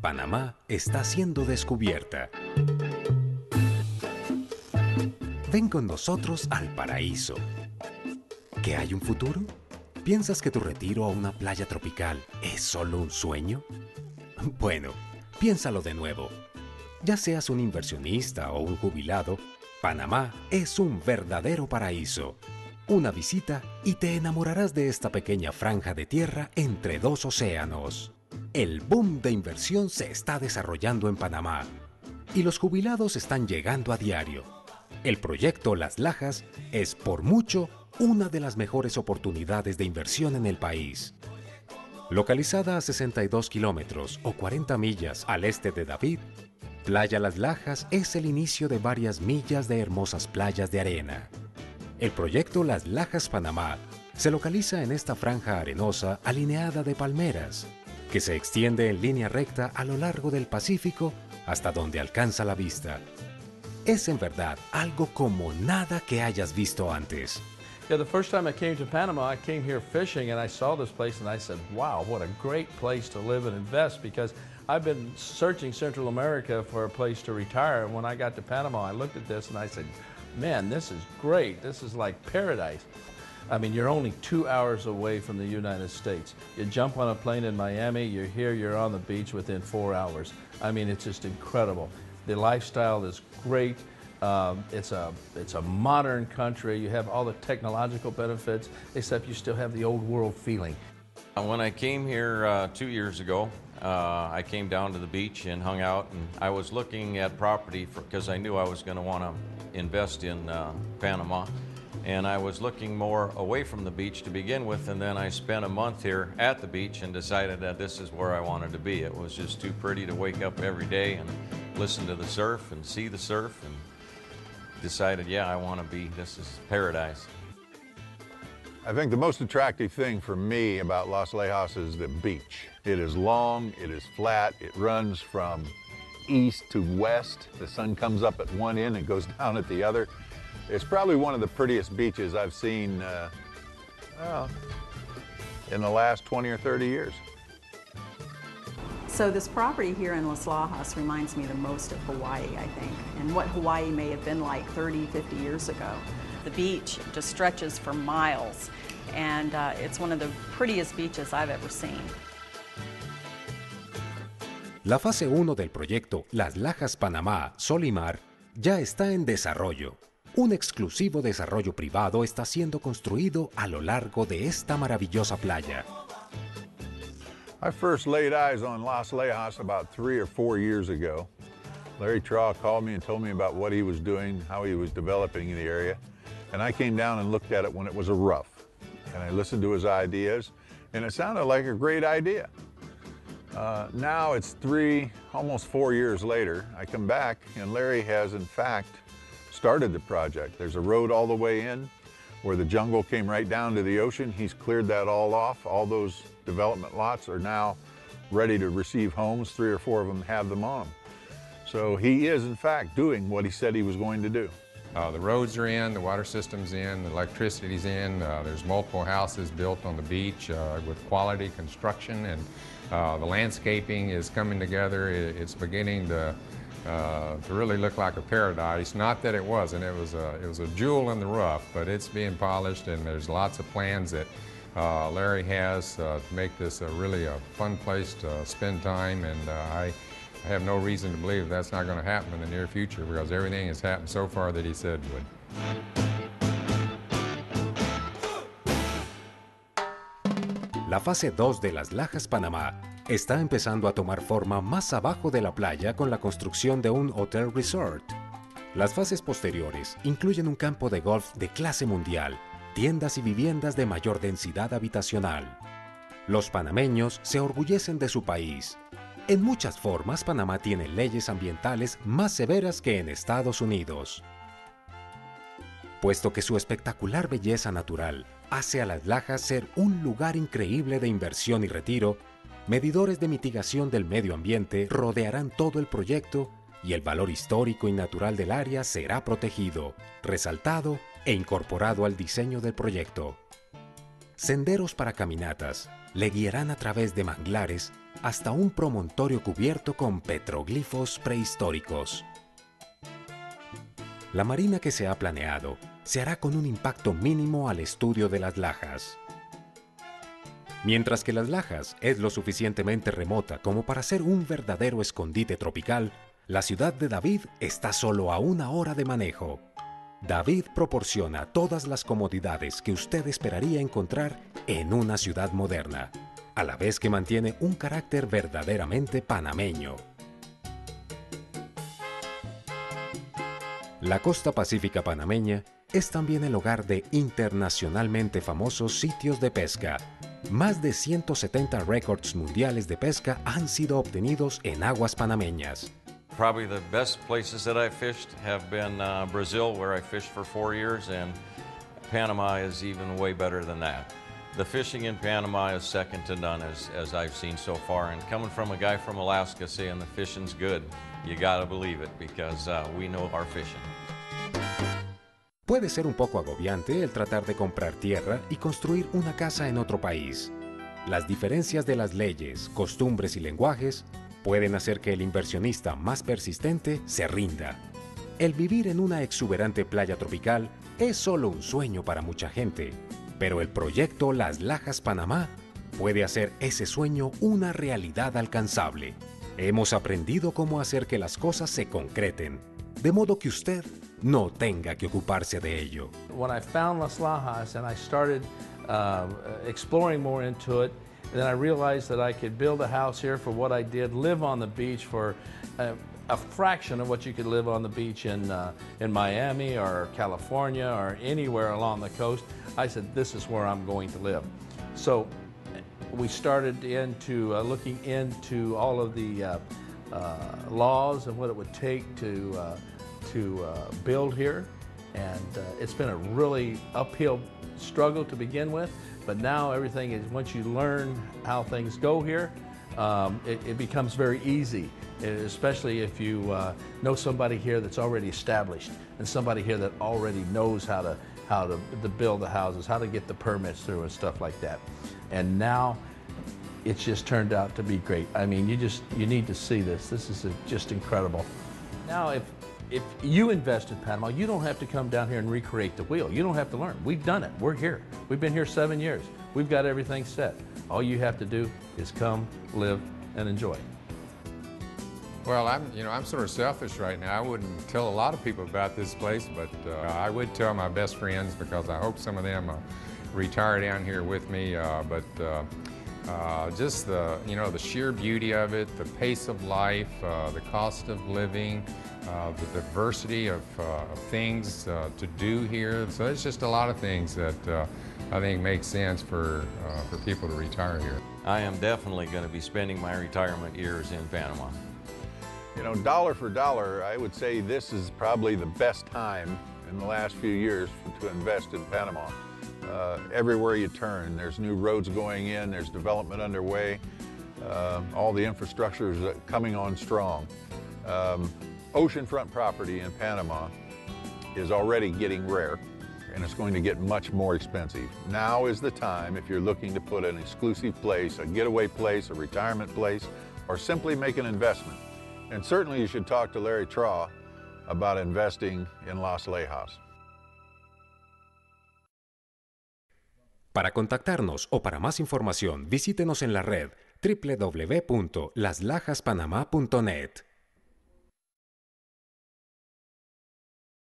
Panamá está siendo descubierta. Ven con nosotros al paraíso. ¿Que hay un futuro? ¿Piensas que tu retiro a una playa tropical es solo un sueño? Bueno, piénsalo de nuevo. Ya seas un inversionista o un jubilado, Panamá es un verdadero paraíso. Una visita y te enamorarás de esta pequeña franja de tierra entre dos océanos. El boom de inversión se está desarrollando en Panamá y los jubilados están llegando a diario. El proyecto Las Lajas es por mucho una de las mejores oportunidades de inversión en el país. Localizada a 62 kilómetros o 40 millas al este de David, Playa Las Lajas es el inicio de varias millas de hermosas playas de arena. El proyecto Las Lajas Panamá se localiza en esta franja arenosa alineada de palmeras, que se extiende en línea recta a lo largo del Pacífico hasta donde alcanza la vista. Es en verdad algo como nada que hayas visto antes. Yeah, the first time I came to Panama, I came here fishing and I saw this place and I said, wow, what a great place to live and invest, because I've been searching Central America for a place to retire. And when I got to Panama, I looked at this and I said, man, this is great. This is like paradise. I mean, you're only 2 hours away from the United States. You jump on a plane in Miami, you're here, you're on the beach within 4 hours. I mean, it's just incredible. The lifestyle is great. It's a modern country. You have all the technological benefits, except you still have the old world feeling. When I came here 2 years ago, I came down to the beach and hung out, and I was looking at property because I knew I was going to want to invest in Panama. And I was looking more away from the beach to begin with, and then I spent a month here at the beach and decided that this is where I wanted to be. It was just too pretty to wake up every day and listen to the surf and see the surf, and decided, yeah, I want to be, this is paradise. I think the most attractive thing for me about Las Lajas is the beach. It is long, it is flat, it runs from east to west. The sun comes up at one end and goes down at the other. It's probably one of the prettiest beaches I've seen in the last 20 or 30 years. So this property here in Las Lajas reminds me the most of Hawaii, I think, and what Hawaii may have been like 30, 50 years ago. The beach just stretches for miles, and it's one of the prettiest beaches I've ever seen. La fase 1 del proyecto Las Lajas Panamá, Sol y Mar ya está en desarrollo. Un exclusivo desarrollo privado está siendo construido a lo largo de esta maravillosa playa. I first laid eyes on Las Lajas about 3 or 4 years ago. Larry Traw called me and told me about what he was doing, how he was developing the area. And I came down and looked at it when it was a rough. And I listened to his ideas, and it sounded like a great idea. Now it's 3, almost 4 years later. I come back, and Larry has, in fact, started the project. There's a road all the way in where the jungle came right down to the ocean. He's cleared that all off. All those development lots are now ready to receive homes. 3 or 4 of them have them on them. So he is, in fact, doing what he said he was going to do. The roads are in, the water system's in, the electricity's in. There's multiple houses built on the beach with quality construction, and the landscaping is coming together. It's beginning to really look like a paradise. Not that it wasn't. It was a jewel in the rough, but it's being polished, and there's lots of plans that Larry has to make this really a fun place to spend time, and I have no reason to believe that's not going to happen in the near future, because everything has happened so far that he said would. La fase 2 de Las Lajas Panamá está empezando a tomar forma más abajo de la playa con la construcción de un hotel resort. Las fases posteriores incluyen un campo de golf de clase mundial, tiendas y viviendas de mayor densidad habitacional. Los panameños se orgullecen de su país. En muchas formas, Panamá tiene leyes ambientales más severas que en Estados Unidos. Puesto que su espectacular belleza natural hace a Las Lajas ser un lugar increíble de inversión y retiro, medidores de mitigación del medio ambiente rodearán todo el proyecto y el valor histórico y natural del área será protegido, resaltado e incorporado al diseño del proyecto. Senderos para caminatas le guiarán a través de manglares hasta un promontorio cubierto con petroglifos prehistóricos. La marina que se ha planeado se hará con un impacto mínimo al estudio de las Lajas. Mientras que Las Lajas es lo suficientemente remota como para ser un verdadero escondite tropical, la ciudad de David está solo a 1 hora de manejo. David proporciona todas las comodidades que usted esperaría encontrar en una ciudad moderna, a la vez que mantiene un carácter verdaderamente panameño. La costa pacífica panameña es también el hogar de internacionalmente famosos sitios de pesca. Más de 170 récords mundiales de pesca han sido obtenidos en aguas panameñas. Probably the best places that I've fished have been Brazil, where I fished for 4 years, and Panama is even way better than that. The fishing in Panama is second to none as I've seen so far, and coming from a guy from Alaska saying the fishing's good, you gotta believe it because we know our fishing. Puede ser un poco agobiante el tratar de comprar tierra y construir una casa en otro país. Las diferencias de las leyes, costumbres y lenguajes pueden hacer que el inversionista más persistente se rinda. El vivir en una exuberante playa tropical es solo un sueño para mucha gente, pero el proyecto Las Lajas Panamá puede hacer ese sueño una realidad alcanzable. Hemos aprendido cómo hacer que las cosas se concreten, de modo que usted no tenga que ocuparse de ello. When I found Las Lajas and I started exploring more into it, then I realized that I could build a house here for what I did, live on the beach for a fraction of what you could live on the beach in Miami or California or anywhere along the coast. I said, this is where I'm going to live. So we started looking into all of the laws and what it would take to build here. And it's been a really uphill struggle to begin with, but now everything is, once you learn how things go here, it becomes very easy, especially if you know somebody here that's already established and somebody here that already knows how to build the houses, how to get the permits through and stuff like that. And now it's just turned out to be great. I mean, you need to see this. This is just incredible. Now, if you invest in Panama, you don't have to come down here and recreate the wheel. You don't have to learn. We've done it. We're here. We've been here 7 years. We've got everything set. All you have to do is come, live, and enjoy. Well, I'm sort of selfish right now. I wouldn't tell a lot of people about this place, but I would tell my best friends because I hope some of them retire down here with me. Just the sheer beauty of it, the pace of life, the cost of living, the diversity of things to do here. So it's just a lot of things that I think make sense for people to retire here. I am definitely going to be spending my retirement years in Panama. You know, dollar for dollar, I would say this is probably the best time in the last few years to invest in Panama. Everywhere you turn, there's new roads going in, there's development underway, all the infrastructure is coming on strong. Oceanfront property in Panama is already getting rare, and it's going to get much more expensive. Now is the time if you're looking to put an exclusive place, a getaway place, a retirement place, or simply make an investment. And certainly you should talk to Larry Traw about investing in Las Lajas. Para contactarnos o para más información, visítenos en la red www.laslajaspanama.net.